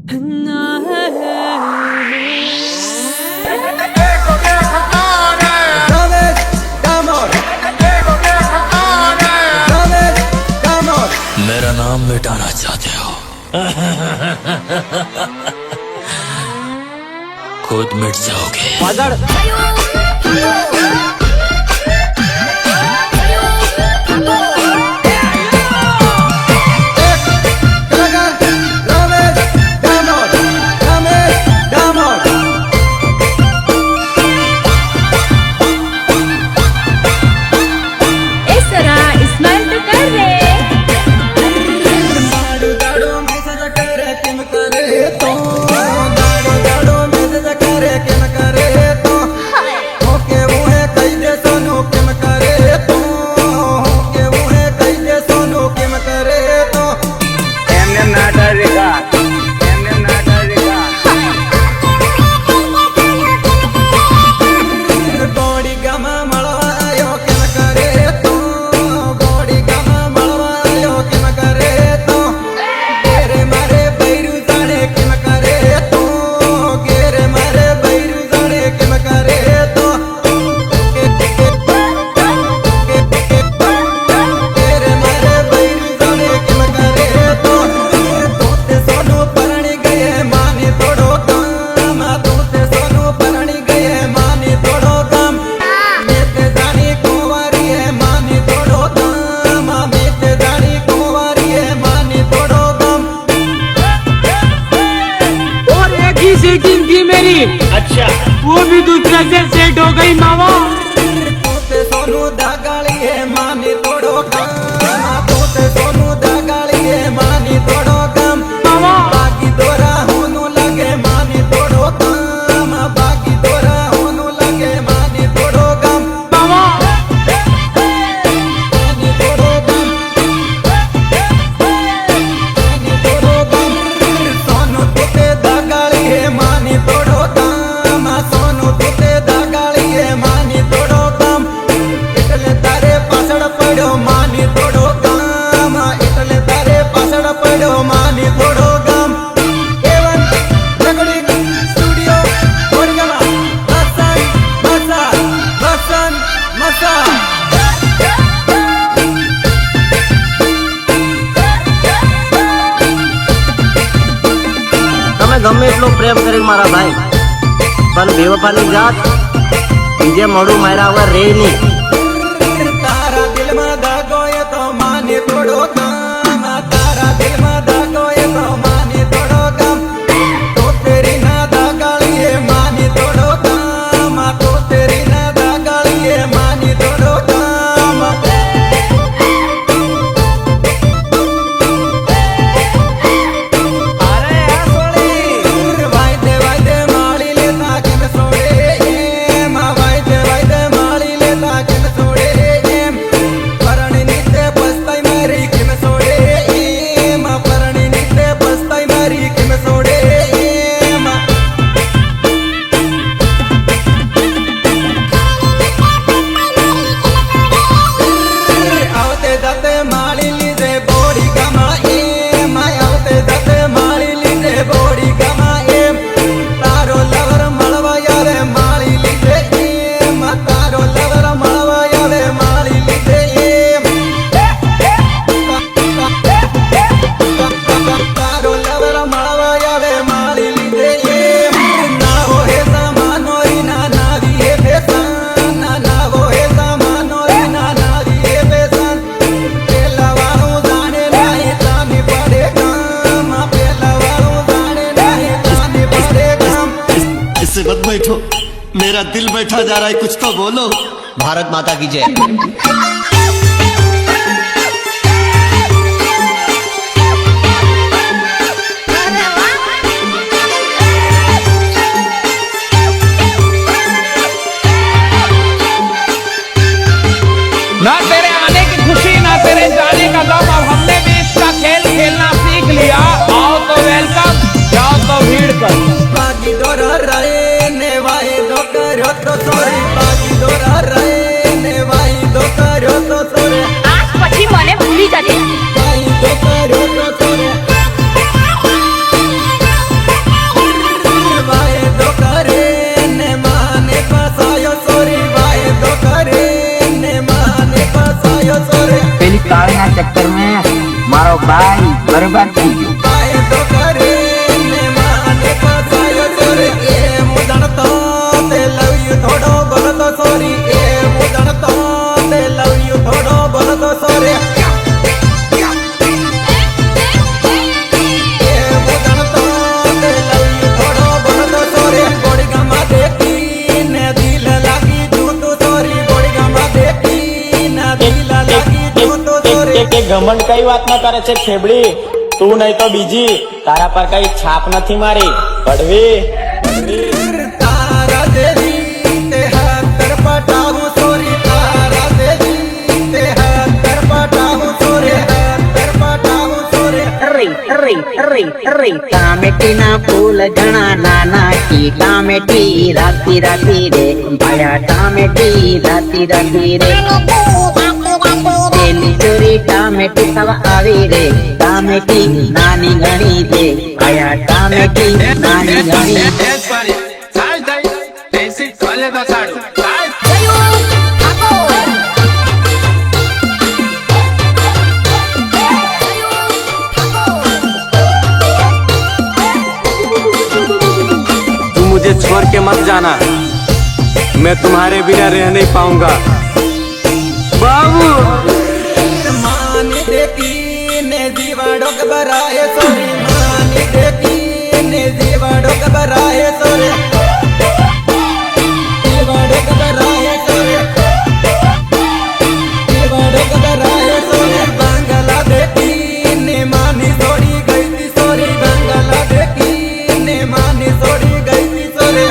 मेरा नाम मिटाना चाहते हो? खुद मिट जाओगे। अच्छा, वो भी दूसरे से सेट हो गई मामा। सोनू दागाली है मानी तोड़ो काम, सोनू दागाली है मानी तोड़ो काम मामा। बाकी दोरा होनू लगे मानी तोड़ो काम, बाकी दोरा होनू लगे मानी तोड़ो काम मामा। मानी तोड़ो काम, मानी तोड़ो काम। सोनू तुते दागाली है मानी तोड़ो काम, सोनू तुते दागाली है मानी तोड़ो काम। इटले तारे पाछड़ पड़ो मानी तोड़ो काम, इटले तारे पाछड़ पड़ो मानी तोड़ो काम। एवन रेकॉर्डिंग स्टूडियो ओरगमा बसन मसा बसन मसा। તમે ગમે એટલો પ્રેમ કરી મારા ભાઈ, પણ બેવફાની જાત બીજે મોડું માર્યા વગર રે નહીં। तारा दिल में दागो ये तो मानी तोड़ो काम, तारा दिल में दागो ये तो मानी तोड़ो काम। तो तेरी ना दागाली है मानी तोड़ो काम, तो तेरी ना दागाली है मानी तोड़ो काम। अरे सोड़ी वायदे वायदे माली लेता किन सोड़े माँ, वायदे वायदे माली लेता किन सोड़े। परणी नीते पस्ताई मारी किम सोड़े माँ, परणी नीते पस्ताई मारी किम सोड़े माँ। आवते जाते माली लीजे बोड़ी कमाए माँ, आवते जाते माली लीजे बोड़ी कमाए। तारो लवर मलवा यावे माली लीजे माँ, तारो लवर मलवा यावे माली लीजे। तारो लवर मलवा यावे माली लीजे। ना वो है सामानो री ना नारी है बेसन, ना वो है सामानो री ना नारी है बेसन। पेला वाळू जाने नहीं तानी पड़े काम, पेला वाळू जाने नहीं तानी पड़े काम। इससे मत बैठो, मेरा दिल बैठा जा रहा है, कुछ तो बोलो। ભારત માતા કી જય। ना तेरे आने की खुशी ना तेरे जाने का गम, अब हमने भी इसका खेल खेलना सीख लिया। आओ तो वेलकम, जाओ तो भीड़ कर। बागी दोरा रहे ने वाई दो करो तो सॉरी, बागी दोरा रहे ने वाई दो करो चक्कर में मारो भाई बर्बाद थी गयो। आए तो करे ने माने फसायो तोरे ए मुदण तो ते लव यू थोड़ो बोल तो सॉरी ए मुदण तो ते लव यू थोड़ो बोल तो सॉरी घमंड कई बात न करे छे खेबड़ी तू नहीं तो बीजी तारा पर कई छाप नहीं मारी बड़वी तारा देवी ते हत्तर पटाऊ सोरी तारा देवी ते हत्तर पटाऊ सोरी हत्तर पटाऊ सोरी अरे अरे अरे अरे टामेटी ना फूल घना नाना की टामेटी राती राती रे भाया टामेटी राती राती रे तेली चोरी टामेटी सब आवी रे टामेटी नानी घनी दे भाया टामेटी नानी घनी मुझे छोड़ के मत जाना मैं तुम्हारे बिना रह नहीं पाऊंगा बाबू मानी देखी ने जीवाड़ो के बराए सोरी मानी देखी ने जीवाड़ो के बराए सोरी जीवाड़ो के बराए सोरी जीवाड़ो के बराए सोरी बंगला देखी ने मानी छोड़ी गई थी सोरी बंगला देखी ने मानी छोड़ी गई थी सोरी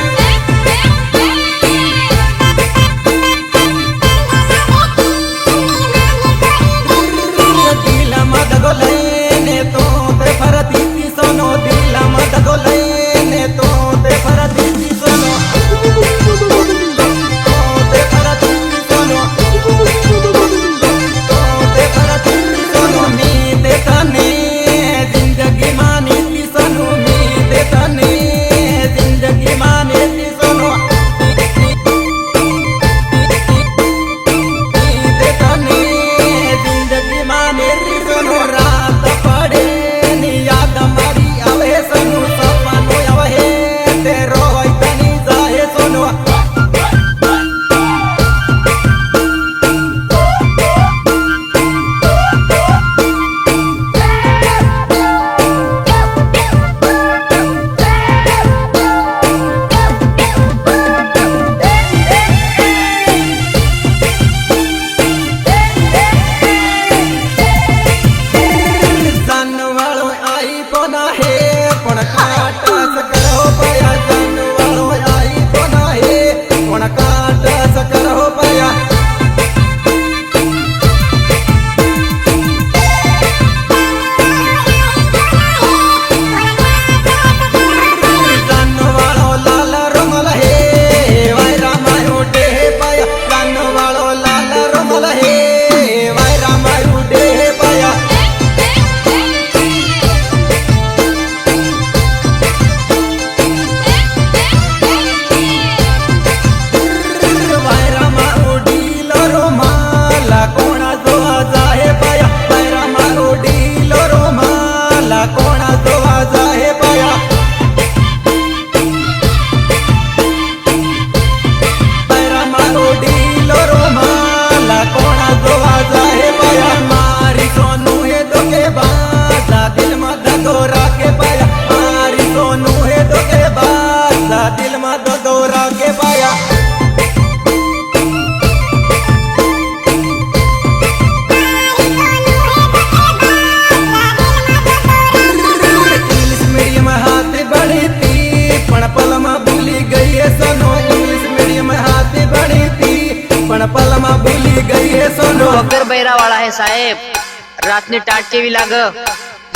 वगर बैरा वाला है साहेब रात ने टाट के भी लाग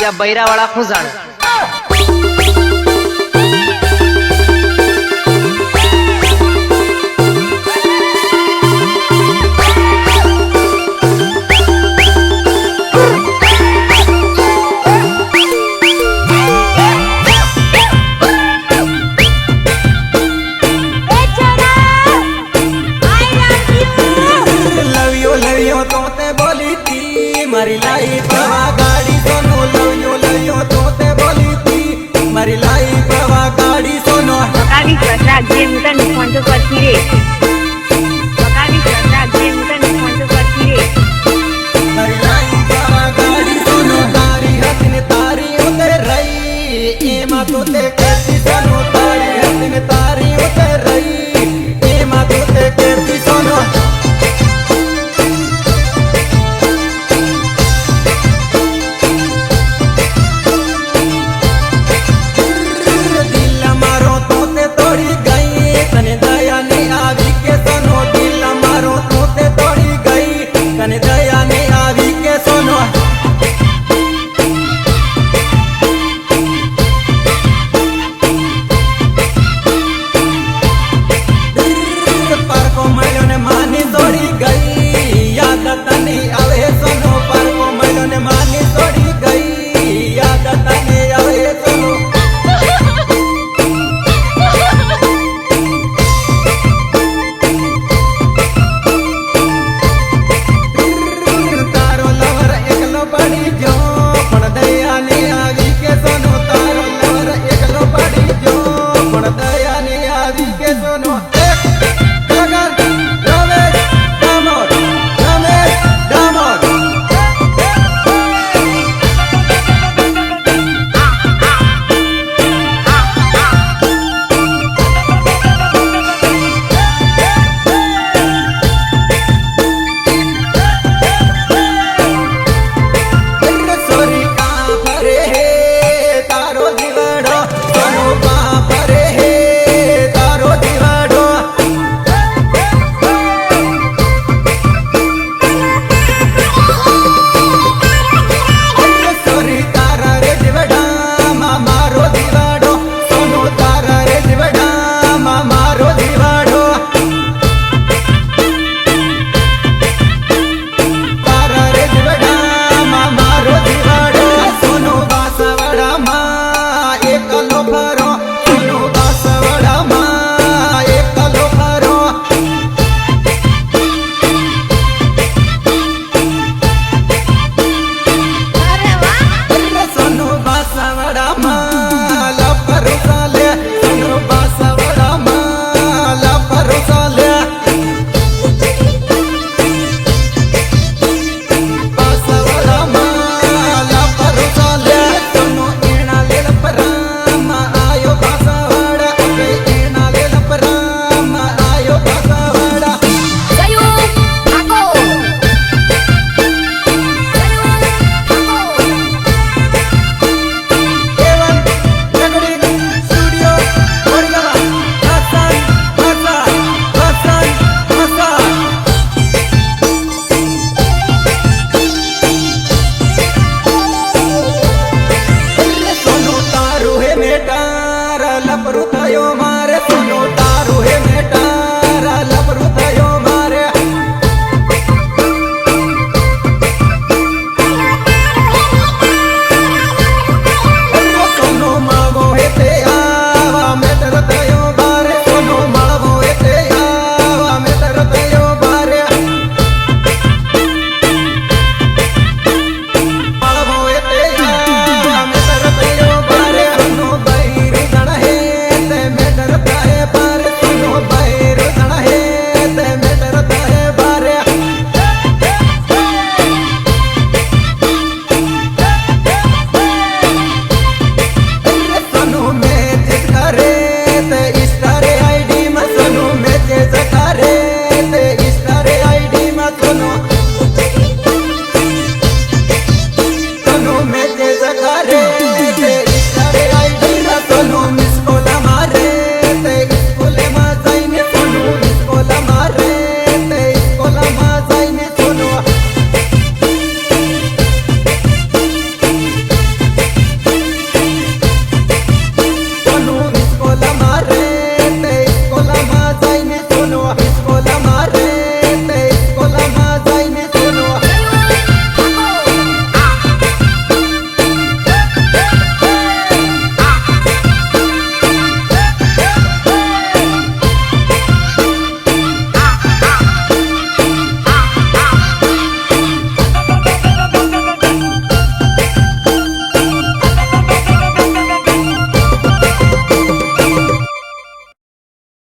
या बैरा वाला खुजाण मारी लाई હું તને ફોન તો કરતી રે બકાની રાખજે હું તને ફોન તો કરતી રે હરલાઈ જવા ગાડી સોનો તારી હાથ ને તારી ઉતે રહી એમાં તો તે